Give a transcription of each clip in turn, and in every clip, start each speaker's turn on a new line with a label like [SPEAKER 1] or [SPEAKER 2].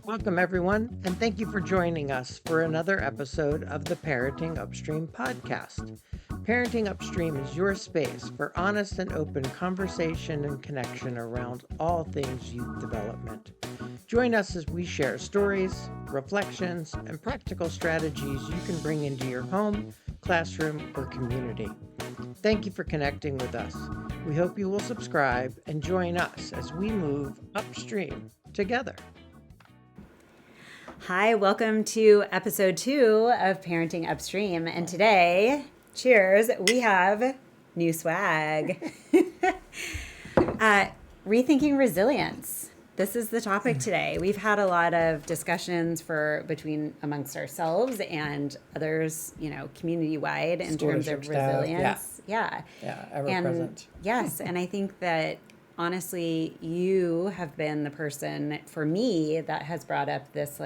[SPEAKER 1] Welcome, everyone, and thank you for joining us for another episode of the Parenting Upstream podcast. Parenting Upstream is your space for honest and open conversation and connection around all things youth development. Join us as we share stories, reflections, and practical strategies you can bring into your home, classroom, or community. Thank you for connecting with us. We hope you will subscribe and join us as we move upstream together.
[SPEAKER 2] Hi, welcome to episode 2 of Parenting Upstream. And today, cheers, we have new swag. Rethinking Resilience. This is the topic today. We've had a lot of discussions amongst ourselves and others, community-wide in terms of resilience.
[SPEAKER 1] Yeah, ever present.
[SPEAKER 2] Yes, and I think that honestly, you have been the person for me that has brought up this,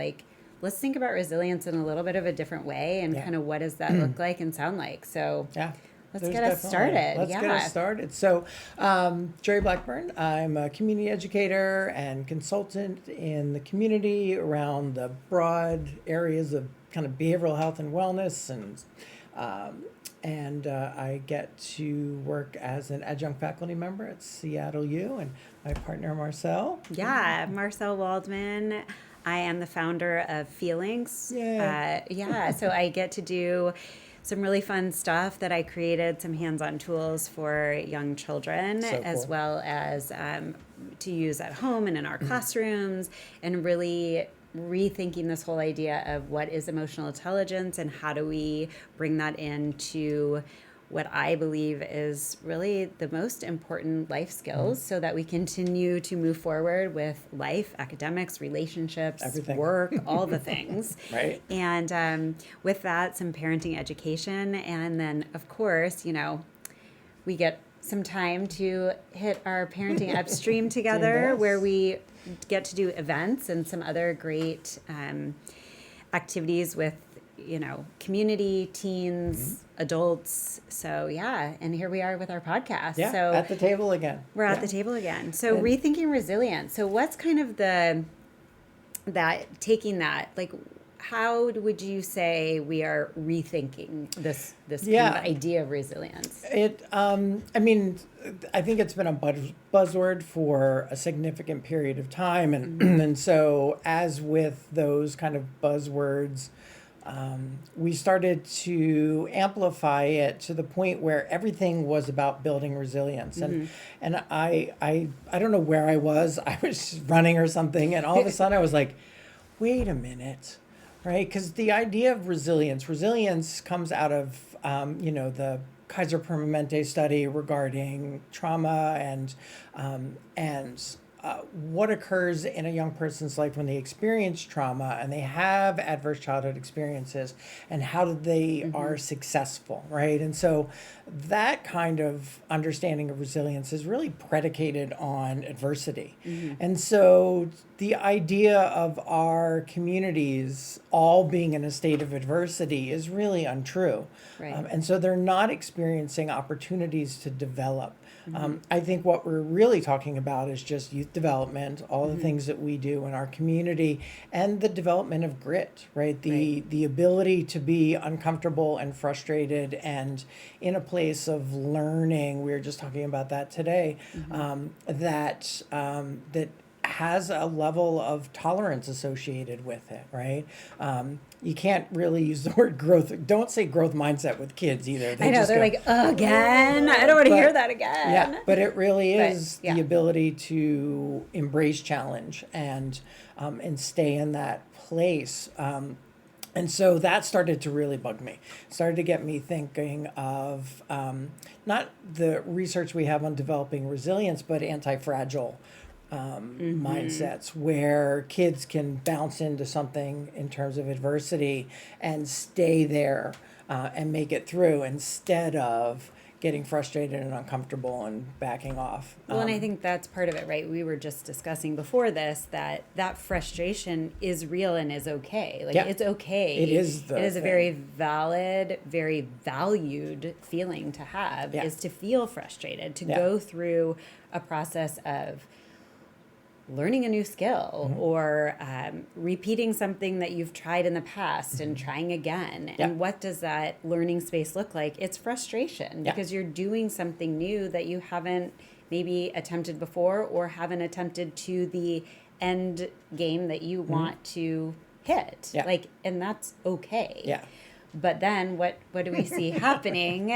[SPEAKER 2] let's think about resilience in a little bit of a different way and kind of what does that look like and sound like. So let's get us started.
[SPEAKER 1] Let's get us started. So, Jerry Blackburn, I'm a community educator and consultant in the community around the broad areas of kind of behavioral health and wellness, and I get to work as an adjunct faculty member at Seattle U, and my partner Marcel.
[SPEAKER 2] Yeah, Marcel Waldman. I am the founder of FeelLinks. So I get to do some really fun stuff that I created, some hands-on tools for young children, so cool. As well as to use at home and in our classrooms, and really rethinking this whole idea of what is emotional intelligence and how do we bring that into what I believe is really the most important life skills so that we continue to move forward with life, academics, relationships,
[SPEAKER 1] everything.
[SPEAKER 2] Work, all the things.
[SPEAKER 1] Right.
[SPEAKER 2] And with that, some parenting education. And then, of course, we get some time to hit our Parenting Upstream together where we get to do events and some other great activities with community, teens, adults. So and here we are with our podcast.
[SPEAKER 1] Yeah,
[SPEAKER 2] so
[SPEAKER 1] at the table again.
[SPEAKER 2] We're at the table again. So rethinking resilience. So what's kind of how would you say we are rethinking this kind of idea of resilience?
[SPEAKER 1] I think it's been a buzzword for a significant period of time, and and so as with those kind of buzzwords, we started to amplify it to the point where everything was about building resilience. And I don't know where I was running or something, and all of a sudden I was like, wait a minute, right? Because the idea of resilience comes out of the Kaiser Permanente study regarding trauma and what occurs in a young person's life when they experience trauma and they have adverse childhood experiences, and how they are successful, right? And so that kind of understanding of resilience is really predicated on adversity. And so the idea of our communities all being in a state of adversity is really untrue.
[SPEAKER 2] Right.
[SPEAKER 1] And so they're not experiencing opportunities to develop. I think what we're really talking about is just youth development, all the things that we do in our community, and the development of grit, right? The ability to be uncomfortable and frustrated and in a place of learning. We were just talking about that today, that has a level of tolerance associated with it, right? You can't really use the word growth. Don't say growth mindset with kids either.
[SPEAKER 2] They're like, again? I don't want to hear that again.
[SPEAKER 1] Yeah, but it really is the ability to embrace challenge and stay in that place. And so that started to really bug me. Started to get me thinking of not the research we have on developing resilience, but anti-fragile mindsets where kids can bounce into something in terms of adversity and stay there and make it through instead of getting frustrated and uncomfortable and backing off.
[SPEAKER 2] Well, and I think that's part of it, right? We were just discussing before this that frustration is real and is okay. It's okay.
[SPEAKER 1] It is
[SPEAKER 2] a very valid, very valued feeling to have, is to feel frustrated, to go through a process of learning a new skill or repeating something that you've tried in the past and trying again. And what does that learning space look like? It's frustration because you're doing something new that you haven't maybe attempted before or haven't attempted to the end game that you want to hit. Like, and that's okay.
[SPEAKER 1] Yeah.
[SPEAKER 2] But then what do we see happening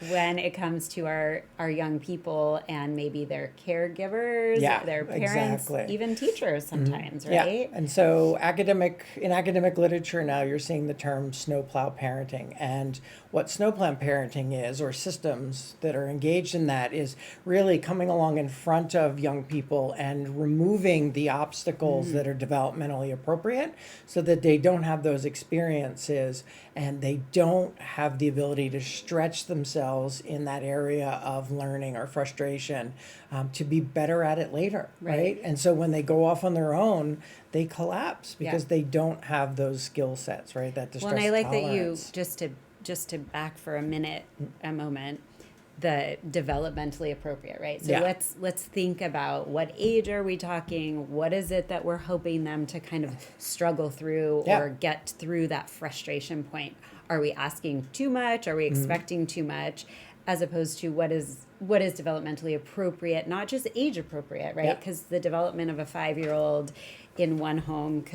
[SPEAKER 2] when it comes to our young people and maybe their caregivers, their parents, even teachers sometimes, right?
[SPEAKER 1] Yeah. And so in academic literature now, you're seeing the term snowplow parenting. And what snowplow parenting is, or systems that are engaged in that, is really coming along in front of young people and removing the obstacles that are developmentally appropriate so that they don't have those experiences and they don't have the ability to stretch themselves in that area of learning or frustration to be better at it later, right? And so when they go off on their own, they collapse because they don't have those skill sets, right? That distress tolerance.
[SPEAKER 2] Well, and I like that you, just to back for a moment, the developmentally appropriate, right? So let's think about what age are we talking? What is it that we're hoping them to kind of struggle through or get through that frustration point? Are we asking too much? Are we expecting too much? As opposed to what is developmentally appropriate, not just age appropriate, right? Because the development of a 5-year-old in one home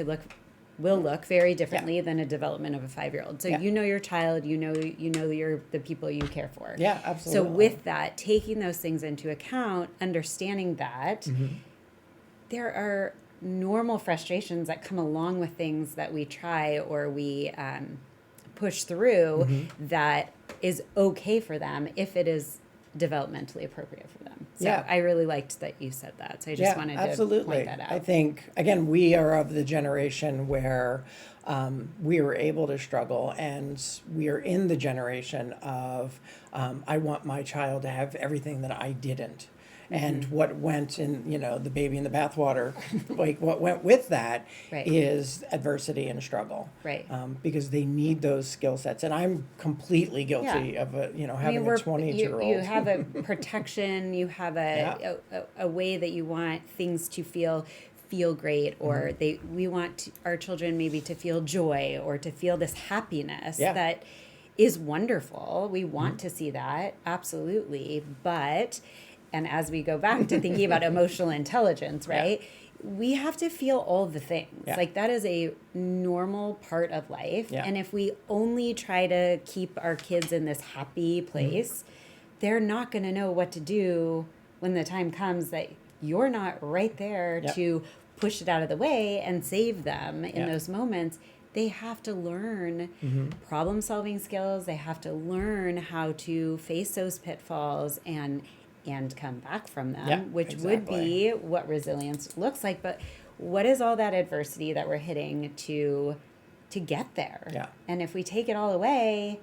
[SPEAKER 2] will look very differently than a development of a 5-year-old. So you know your child, you know the people you care for.
[SPEAKER 1] Yeah, absolutely.
[SPEAKER 2] So with that, taking those things into account, understanding that there are normal frustrations that come along with things that we try or we push through that is okay for them if it is developmently appropriate for them. So I really liked that you said that. So I just wanted to point that out.
[SPEAKER 1] I think, again, we are of the generation where we were able to struggle, and we are in the generation of I want my child to have everything that I didn't. And what went in, the baby in the bathwater, like what went with that is adversity and struggle.
[SPEAKER 2] Right.
[SPEAKER 1] Because they need those skill sets. And I'm completely guilty of, having a 20-year-old.
[SPEAKER 2] You have a protection, you have a way that you want things to feel great, or we want our children maybe to feel joy or to feel this happiness that is wonderful. We want to see that, absolutely. But... and as we go back to thinking about emotional intelligence, right? We have to feel all the things. Like that is a normal part of life. And if we only try to keep our kids in this happy place, they're not going to know what to do when the time comes that you're not right there to push it out of the way and save them in those moments. They have to learn problem-solving skills. They have to learn how to face those pitfalls and come back from them, which would be what resilience looks like. But what is all that adversity that we're hitting to get there? And if we take it all away,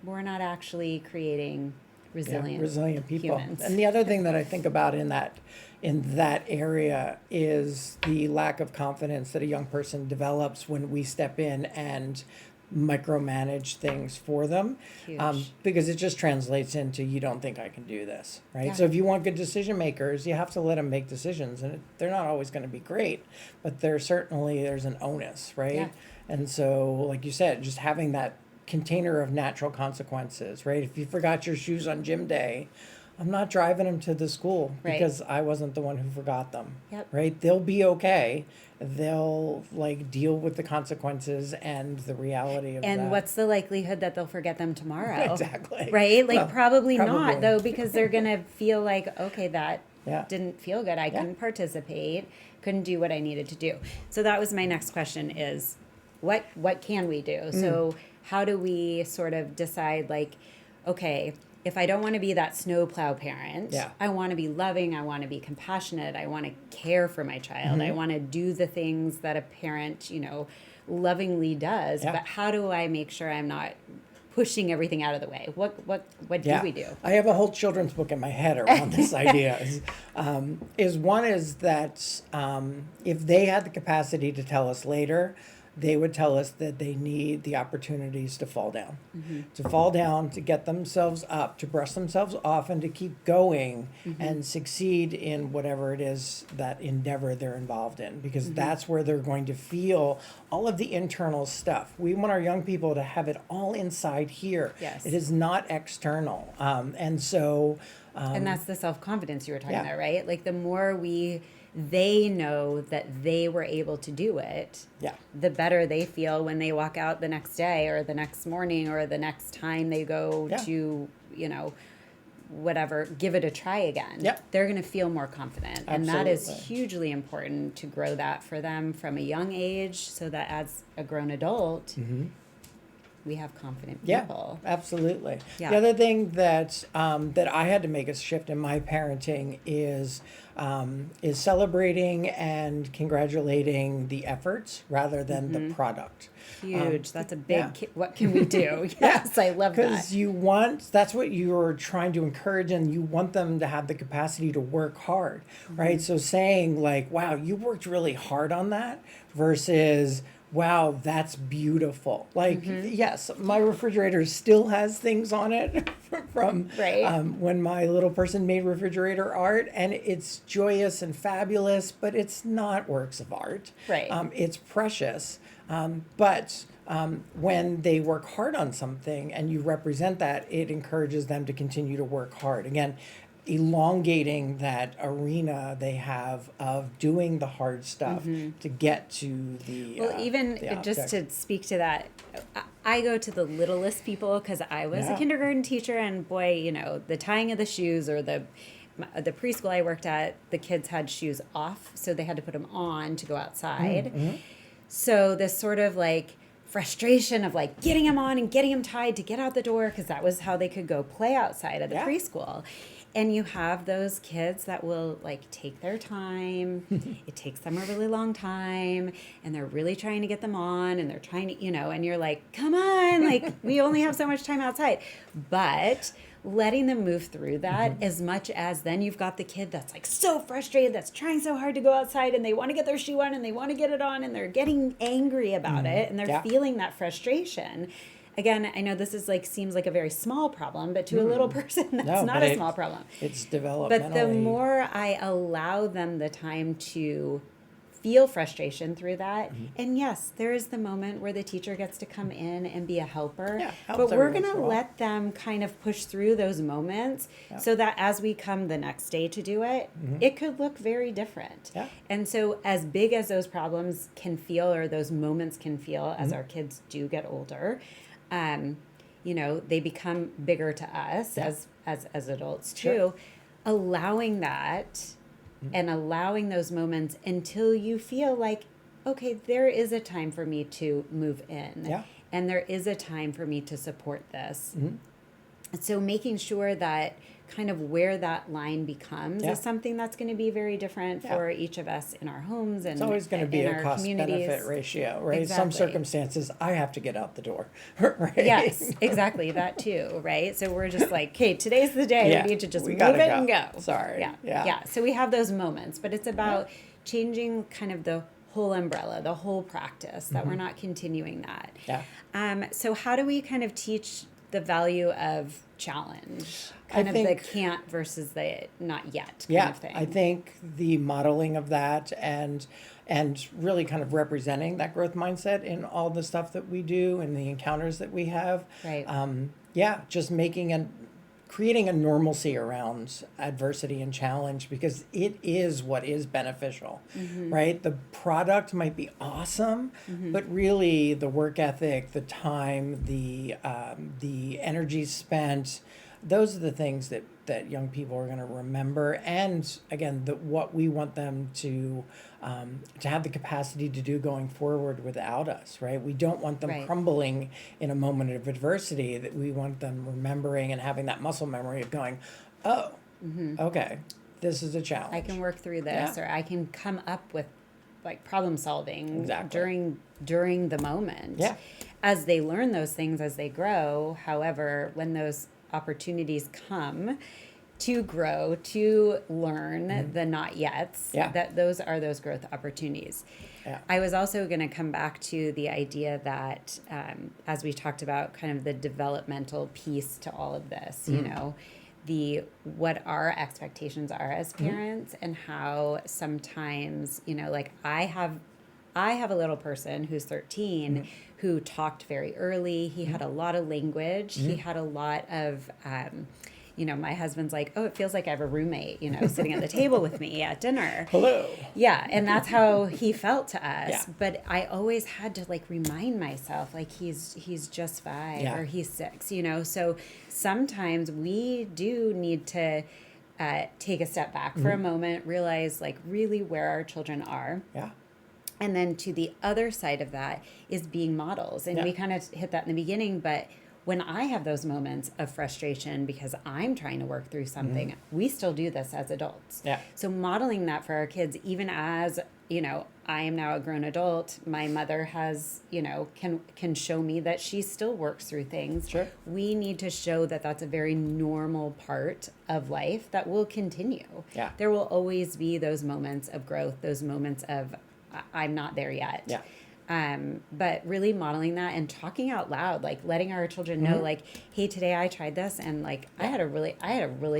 [SPEAKER 2] we're not actually creating resilient people. Humans.
[SPEAKER 1] And the other thing that I think about in that area is the lack of confidence that a young person develops when we step in and micromanage things for them, because it just translates into you don't think I can do this, right? So if you want good decision makers, you have to let them make decisions, and they're not always going to be great, but there's an onus, right? And so, like you said, just having that container of natural consequences, right? If you forgot your shoes on gym day, I'm not driving them to the school because I wasn't the one who forgot them, right? They'll be okay. They'll deal with the consequences and the reality of that.
[SPEAKER 2] And what's the likelihood that they'll forget them tomorrow?
[SPEAKER 1] Exactly.
[SPEAKER 2] Right? Probably not, though, because they're going to feel like, okay, that didn't feel good. I couldn't participate, couldn't do what I needed to do. So that was my next question is, what can we do? So how do we sort of decide, okay, if I don't want to be that snowplow parent, I want to be loving, I want to be compassionate, I want to care for my child, I want to do the things that a parent, lovingly does, but how do I make sure I'm not pushing everything out of the way? What do we do?
[SPEAKER 1] I have a whole children's book in my head around this idea. Is that if they had the capacity to tell us later, they would tell us that they need the opportunities to fall down, to get themselves up, to brush themselves off, and to keep going and succeed in whatever it is, that endeavor they're involved in, because that's where they're going to feel all of the internal stuff. We want our young people to have it all inside here.
[SPEAKER 2] Yes.
[SPEAKER 1] It is not external. And so...
[SPEAKER 2] and that's the self-confidence you were talking
[SPEAKER 1] Yeah.
[SPEAKER 2] about, right? Like the more they know that they were able to do it,
[SPEAKER 1] Yeah.
[SPEAKER 2] the better they feel when they walk out the next day or the next morning or the next time they go
[SPEAKER 1] Yeah.
[SPEAKER 2] to, whatever, give it a try again.
[SPEAKER 1] Yep.
[SPEAKER 2] They're going to feel more confident. And that is
[SPEAKER 1] Absolutely.
[SPEAKER 2] hugely important to grow that for them from a young age, so that as a grown adult, we have confident people.
[SPEAKER 1] Yeah, absolutely.
[SPEAKER 2] Yeah.
[SPEAKER 1] The other thing that I had to make a shift in my parenting is celebrating and congratulating the efforts rather than the product.
[SPEAKER 2] Huge. That's a big,
[SPEAKER 1] yeah.
[SPEAKER 2] what can we do? Yes, I love that.
[SPEAKER 1] Because that's what you're trying to encourage, and you want them to have the capacity to work hard, right? So saying like, wow, you worked really hard on that, versus, wow, that's beautiful. Like, yes, my refrigerator still has things on it from
[SPEAKER 2] Right.
[SPEAKER 1] When my little person made refrigerator art, and it's joyous and fabulous, but it's not works of art.
[SPEAKER 2] Right.
[SPEAKER 1] It's precious. But when they work hard on something and you represent that, it encourages them to continue to work hard. Again, elongating that arena they have of doing the hard stuff to get to the
[SPEAKER 2] Well, even
[SPEAKER 1] the
[SPEAKER 2] just
[SPEAKER 1] object.
[SPEAKER 2] to speak to that, I go to the littlest people because I was a
[SPEAKER 1] Yeah.
[SPEAKER 2] kindergarten teacher, and boy, the tying of the shoes, or the preschool I worked at, the kids had shoes off, so they had to put them on to go outside. So this sort of like frustration of like getting them on and getting them tied to get out the door, because that was how they could go play outside at the
[SPEAKER 1] Yeah.
[SPEAKER 2] preschool. And you have those kids that will like take their time. It takes them a really long time, and they're really trying to get them on, and they're trying to, and you're like, come on, like we only have so much time outside. But letting them move through that, as much as then you've got the kid that's like so frustrated, that's trying so hard to go outside, and they want to get their shoe on and they want to get it on, and they're getting angry about it, and they're
[SPEAKER 1] Yeah.
[SPEAKER 2] feeling that frustration. Again, I know this is like, seems like a very small problem, but to a little person, that's
[SPEAKER 1] No,
[SPEAKER 2] not
[SPEAKER 1] but
[SPEAKER 2] a small problem.
[SPEAKER 1] It's
[SPEAKER 2] But the
[SPEAKER 1] developmentally.
[SPEAKER 2] more I allow them the time to feel frustration through that, and yes, there is the moment where the teacher gets to come in and be a helper,
[SPEAKER 1] Yeah, helps
[SPEAKER 2] but we're
[SPEAKER 1] every
[SPEAKER 2] going
[SPEAKER 1] once
[SPEAKER 2] to
[SPEAKER 1] in a while.
[SPEAKER 2] let them kind of push through those moments, so that as we come the next day to do it, it could look very different.
[SPEAKER 1] Yeah.
[SPEAKER 2] And so as big as those problems can feel, or those moments can feel, as our kids do get older, they become bigger to us as adults too.
[SPEAKER 1] Sure.
[SPEAKER 2] Allowing that and allowing those moments until you feel like, okay, there is a time for me to move in.
[SPEAKER 1] Yeah.
[SPEAKER 2] And there is a time for me to support this. So making sure that kind of where that line becomes
[SPEAKER 1] Yeah.
[SPEAKER 2] is something that's going to be very different
[SPEAKER 1] Yeah.
[SPEAKER 2] for each of us in our homes and
[SPEAKER 1] It's always going to be
[SPEAKER 2] in
[SPEAKER 1] a
[SPEAKER 2] our
[SPEAKER 1] cost
[SPEAKER 2] communities.
[SPEAKER 1] benefit ratio, right? Some
[SPEAKER 2] Exactly.
[SPEAKER 1] circumstances I have to get out the door, right?
[SPEAKER 2] Yes, exactly, that too, right? So we're just like, okay, today's the day.
[SPEAKER 1] Yeah,
[SPEAKER 2] We need to just
[SPEAKER 1] we
[SPEAKER 2] move
[SPEAKER 1] gotta
[SPEAKER 2] it and
[SPEAKER 1] go.
[SPEAKER 2] go.
[SPEAKER 1] Sorry.
[SPEAKER 2] Yeah.
[SPEAKER 1] Yeah.
[SPEAKER 2] So we have those moments, but it's about changing kind of the whole umbrella, the whole practice, that we're not continuing that.
[SPEAKER 1] Yeah.
[SPEAKER 2] So how do we kind of teach the value of challenge? Kind
[SPEAKER 1] I
[SPEAKER 2] of the
[SPEAKER 1] think-
[SPEAKER 2] can't versus the not yet kind
[SPEAKER 1] Yeah,
[SPEAKER 2] of thing.
[SPEAKER 1] I think the modeling of that and really kind of representing that growth mindset in all the stuff that we do and the encounters that we have.
[SPEAKER 2] Right.
[SPEAKER 1] Just creating a normalcy around adversity and challenge, because it is what is beneficial, right? The product might be awesome, but really the work ethic, the time, the energy spent, those are the things that young people are going to remember. And again, what we want them to have the capacity to do going forward without us, right? We don't want them
[SPEAKER 2] Right.
[SPEAKER 1] crumbling in a moment of adversity. That we want them remembering and having that muscle memory of going, oh, okay, this is a challenge.
[SPEAKER 2] I can work through this,
[SPEAKER 1] Yeah.
[SPEAKER 2] or I can come up with like problem solving
[SPEAKER 1] Exactly.
[SPEAKER 2] during the moment.
[SPEAKER 1] Yeah.
[SPEAKER 2] As they learn those things as they grow, however, when those opportunities come, to grow, to learn the not yets.
[SPEAKER 1] Yeah.
[SPEAKER 2] That those are those growth opportunities.
[SPEAKER 1] Yeah.
[SPEAKER 2] I was also going to come back to the idea that, as we talked about, kind of the developmental piece to all of this, you know, what our expectations are as parents, and how sometimes, you know, like I have a little person who's 13 who talked very early. He had a lot of language. He had a lot of, you know, my husband's like, oh, it feels like I have a roommate, you know, sitting at the table with me at dinner.
[SPEAKER 1] Hello.
[SPEAKER 2] Yeah. And that's how he felt to us.
[SPEAKER 1] Yeah.
[SPEAKER 2] But I always had to like remind myself, like, he's just 5 or he's 6, you know? So sometimes we do need to take a step back for a moment, realize like really where our children are.
[SPEAKER 1] Yeah.
[SPEAKER 2] And then to the other side of that is being models. And we kind of hit that in the beginning, but when I have those moments of frustration because I'm trying to work through something, we still do this as adults.
[SPEAKER 1] Yeah.
[SPEAKER 2] So modeling that for our kids, even as, you know, I am now a grown adult, my mother has, you know, can show me that she still works through things.
[SPEAKER 1] Sure.
[SPEAKER 2] We need to show that that's a very normal part of life that will continue.
[SPEAKER 1] Yeah.
[SPEAKER 2] There will always be those moments of growth, those moments of I'm not there yet.
[SPEAKER 1] Yeah.
[SPEAKER 2] But really modeling that and talking out loud, like letting our children know, like, hey, today I tried this and like I had a really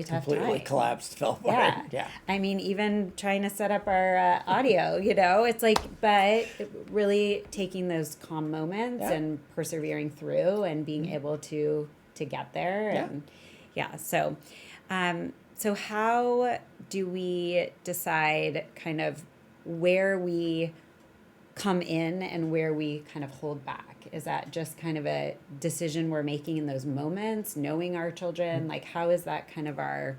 [SPEAKER 2] tough
[SPEAKER 1] Completely
[SPEAKER 2] time.
[SPEAKER 1] collapsed, fell apart.
[SPEAKER 2] Yeah.
[SPEAKER 1] Yeah.
[SPEAKER 2] I mean, even trying to set up our audio, you know, it's like, but really taking those calm moments and persevering through and being able to get there. And so how do we decide kind of where we come in and where we kind of hold back? Is that just kind of a decision we're making in those moments, knowing our children? Like, how is that kind of our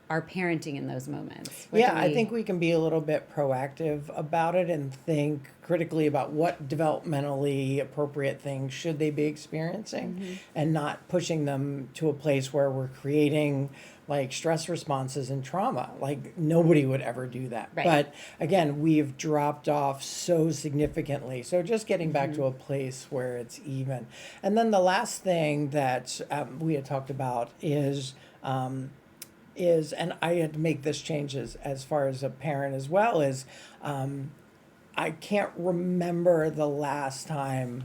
[SPEAKER 2] parenting in those moments?
[SPEAKER 1] I think we can be a little bit proactive about it and think critically about what developmentally appropriate things should they be experiencing, and not pushing them to a place where we're creating like stress responses and trauma. Like nobody would ever do that.
[SPEAKER 2] Right.
[SPEAKER 1] But again, we've dropped off so significantly. So just getting back to a place where it's even. And then the last thing that we had talked about is, and I had to make this change as far as a parent as well, is I can't remember the last time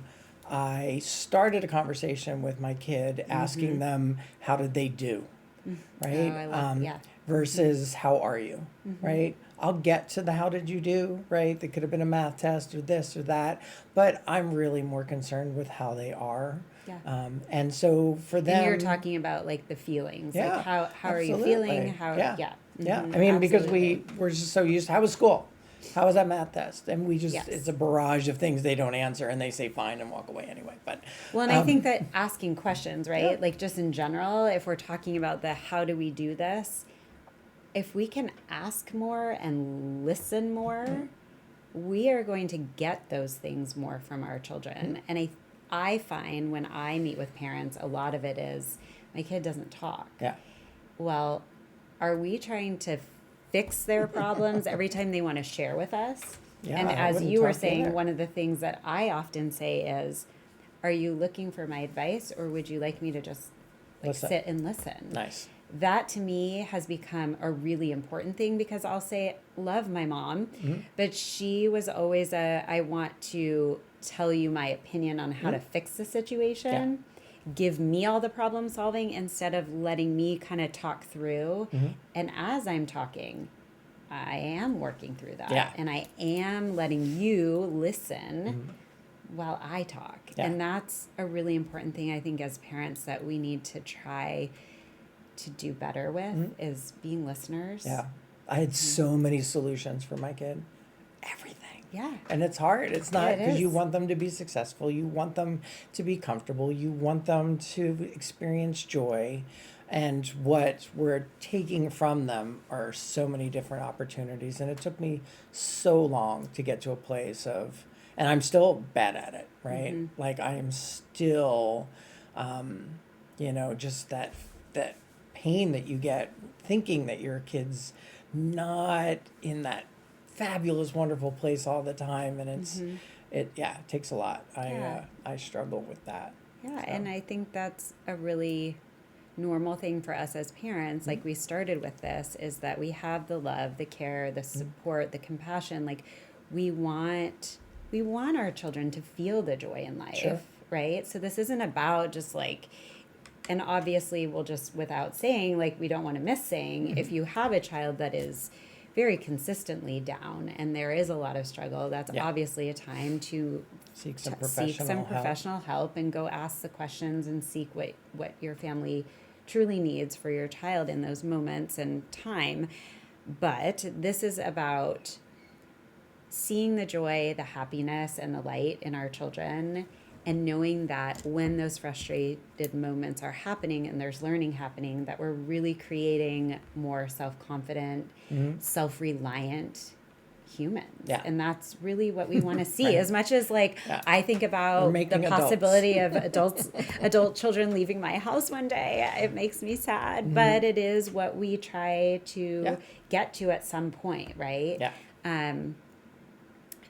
[SPEAKER 1] I started a conversation with my kid asking them, how did they do? Right?
[SPEAKER 2] Oh, I love,
[SPEAKER 1] Versus how are you? Right? I'll get to the how did you do, right? There could have been a math test or this or that, but I'm really more concerned with how they are.
[SPEAKER 2] Yeah.
[SPEAKER 1] And so for them,
[SPEAKER 2] and you're talking about like the feelings,
[SPEAKER 1] Yeah,
[SPEAKER 2] like how are you
[SPEAKER 1] absolutely.
[SPEAKER 2] feeling?
[SPEAKER 1] Yeah. I mean, because we're just so used to, how was school? How was that math test? And we just, it's a barrage of things they don't answer and they say fine and walk away anyway. But
[SPEAKER 2] well, and I think that asking questions, right? Like just in general, if we're talking about the how do we do this, if we can ask more and listen more, we are going to get those things more from our children. And I find when I meet with parents, a lot of it is my kid doesn't talk.
[SPEAKER 1] Yeah.
[SPEAKER 2] Well, are we trying to fix their problems every time they want to share with us?
[SPEAKER 1] Yeah,
[SPEAKER 2] and
[SPEAKER 1] I
[SPEAKER 2] as
[SPEAKER 1] wouldn't
[SPEAKER 2] you were
[SPEAKER 1] talk
[SPEAKER 2] saying,
[SPEAKER 1] either.
[SPEAKER 2] one of the things that I often say is, are you looking for my advice or would you like me to just
[SPEAKER 1] Listen.
[SPEAKER 2] sit and listen?
[SPEAKER 1] Nice.
[SPEAKER 2] That to me has become a really important thing because I'll say, love my mom, but she was always I want to tell you my opinion on how to fix the situation. Give me all the problem solving instead of letting me kind of talk through. And as I'm talking, I am working through that.
[SPEAKER 1] Yeah.
[SPEAKER 2] And I am letting you listen while I talk.
[SPEAKER 1] Yeah.
[SPEAKER 2] And that's a really important thing, I think, as parents that we need to try to do better with is being listeners.
[SPEAKER 1] Yeah. I had so many solutions for my kid. Everything.
[SPEAKER 2] Yeah.
[SPEAKER 1] And it's hard. It's not
[SPEAKER 2] it
[SPEAKER 1] because you
[SPEAKER 2] is.
[SPEAKER 1] want them to be successful. You want them to be comfortable. You want them to experience joy. And what we're taking from them are so many different opportunities. And it took me so long to get to a place of, and I'm still bad at it, right? Like I am still, just that pain that you get thinking that your kid's not in that fabulous, wonderful place all the time, and it takes a lot. I struggle with that.
[SPEAKER 2] Yeah,
[SPEAKER 1] So.
[SPEAKER 2] and I think that's a really normal thing for us as parents, like we started with this, is that we have the love, the care, the support, the compassion. Like we want our children to feel the joy in life,
[SPEAKER 1] Sure.
[SPEAKER 2] right? So this isn't about just like, and obviously we'll just, without saying, like we don't want to miss saying, if you have a child that is very consistently down and there is a lot of struggle, that's obviously a time to
[SPEAKER 1] Seek some
[SPEAKER 2] professional help and go ask the questions and seek what your family truly needs for your child in those moments and time. But this is about seeing the joy, the happiness, and the light in our children, and knowing that when those frustrated moments are happening and there's learning happening, that we're really creating more self-confident, self-reliant humans.
[SPEAKER 1] Yeah.
[SPEAKER 2] And that's really what we want to see.
[SPEAKER 1] Right.
[SPEAKER 2] As much as like I think about the possibility of adult children leaving my house one day, it makes me sad, but it is what we try to get to at some point, right?
[SPEAKER 1] Yeah.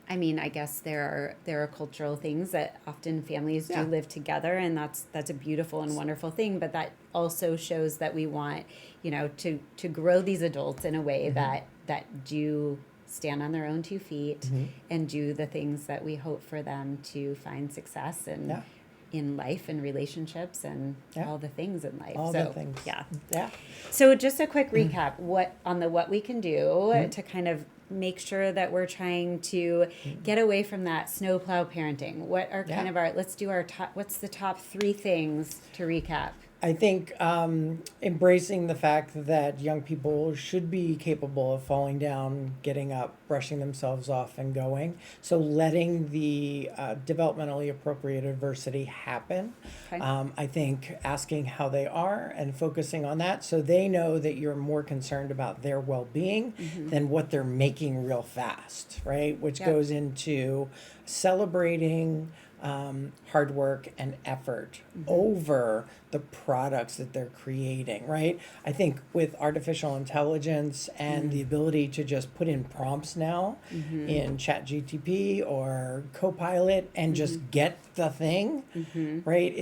[SPEAKER 2] I mean, I guess there are cultural things that often families do live together, and that's a beautiful and wonderful thing. But that also shows that we want, to grow these adults in a way that do stand on their own 2 feet and do the things that we hope for them to find success in life and relationships and all the things in life.
[SPEAKER 1] All the things.
[SPEAKER 2] Yeah. So just a quick recap what we can do to kind of make sure that we're trying to get away from that snowplow parenting. What are kind of let's do our top, what's the top 3 things to recap?
[SPEAKER 1] I think embracing the fact that young people should be capable of falling down, getting up, brushing themselves off, and going. So letting the developmentally appropriate adversity happen. Okay. I think asking how they are and focusing on that so they know that you're more concerned about their well-being than what they're making real fast, right? Which goes into celebrating hard work and effort over the products that they're creating, right? I think with artificial intelligence and the ability to just put in prompts now in ChatGPT or Copilot and just get the thing, right?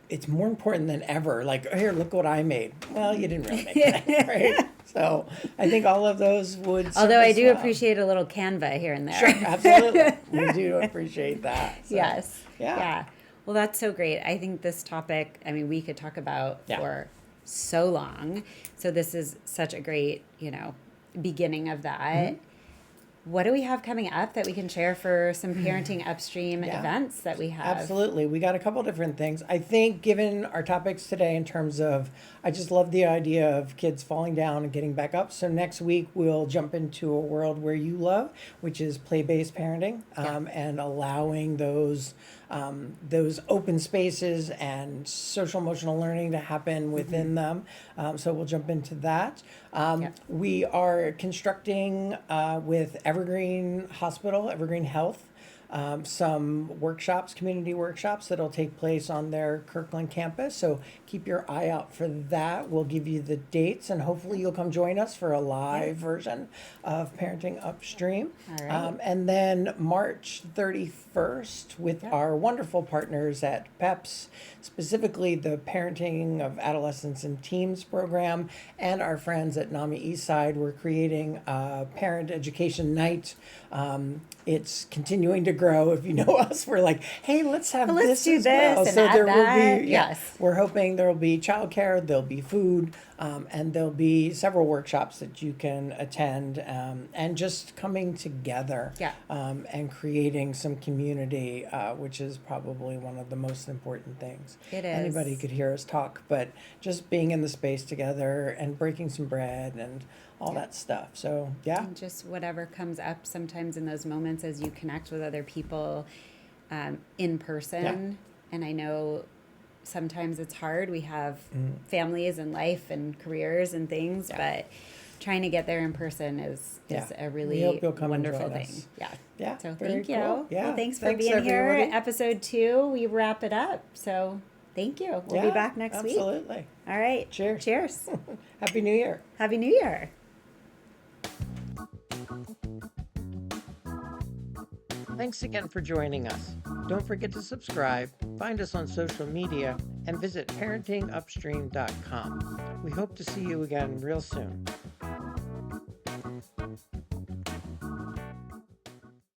[SPEAKER 1] It's more important than ever. Like, oh, here, look what I made. Well, you didn't really make that, right? So I think all of those would.
[SPEAKER 2] Although I do appreciate a little Canva here and there.
[SPEAKER 1] Sure, absolutely. We do appreciate that. So,
[SPEAKER 2] yes.
[SPEAKER 1] Yeah.
[SPEAKER 2] Well, that's so great. I think this topic, I mean, we could talk about for so long. So this is such a great, beginning of that. What do we have coming up that we can share for some Parenting Upstream events that we have?
[SPEAKER 1] Absolutely. We got a couple different things. I think given our topics today in terms of, I just love the idea of kids falling down and getting back up. So next week we'll jump into a world where you love, which is play-based parenting, and allowing those open spaces and social emotional learning to happen within them. So we'll jump into that. We are constructing with Evergreen Hospital, Evergreen Health, some workshops, community workshops that'll take place on their Kirkland campus. So keep your eye out for that. We'll give you the dates and hopefully you'll come join us for a live version of Parenting Upstream.
[SPEAKER 2] All right.
[SPEAKER 1] And then March 31st with our wonderful partners at PEPS, specifically the Parenting of Adolescents and Teens program, and our friends at NAMI Eastside. We're creating a parent education night. It's continuing to grow. If you know us, we're like, hey, let's have
[SPEAKER 2] let's
[SPEAKER 1] this
[SPEAKER 2] do
[SPEAKER 1] as
[SPEAKER 2] this
[SPEAKER 1] well.
[SPEAKER 2] and
[SPEAKER 1] So
[SPEAKER 2] add
[SPEAKER 1] there
[SPEAKER 2] that.
[SPEAKER 1] will be,
[SPEAKER 2] Yes.
[SPEAKER 1] we're hoping there will be childcare, there'll be food, and there'll be several workshops that you can attend, and just coming together, and creating some community, which is probably one of the most important things.
[SPEAKER 2] It is.
[SPEAKER 1] Anybody could hear us talk, but just being in the space together and breaking some bread and all that stuff. So,
[SPEAKER 2] And just whatever comes up sometimes in those moments as you connect with other people in person. And I know sometimes it's hard. We have families and life and careers and things, but trying to get there in person is a really wonderful thing.
[SPEAKER 1] Yeah.
[SPEAKER 2] So
[SPEAKER 1] Very
[SPEAKER 2] thank you.
[SPEAKER 1] cool. Yeah.
[SPEAKER 2] Well, thanks for being here. Episode 2, we wrap it up. So thank you. We'll be back next week.
[SPEAKER 1] Absolutely.
[SPEAKER 2] All right.
[SPEAKER 1] Cheers.
[SPEAKER 2] Cheers.
[SPEAKER 1] Happy New Year.
[SPEAKER 2] Happy New Year.
[SPEAKER 1] Thanks again for joining us. Don't forget to subscribe, find us on social media, and visit parentingupstream.com. We hope to see you again real soon.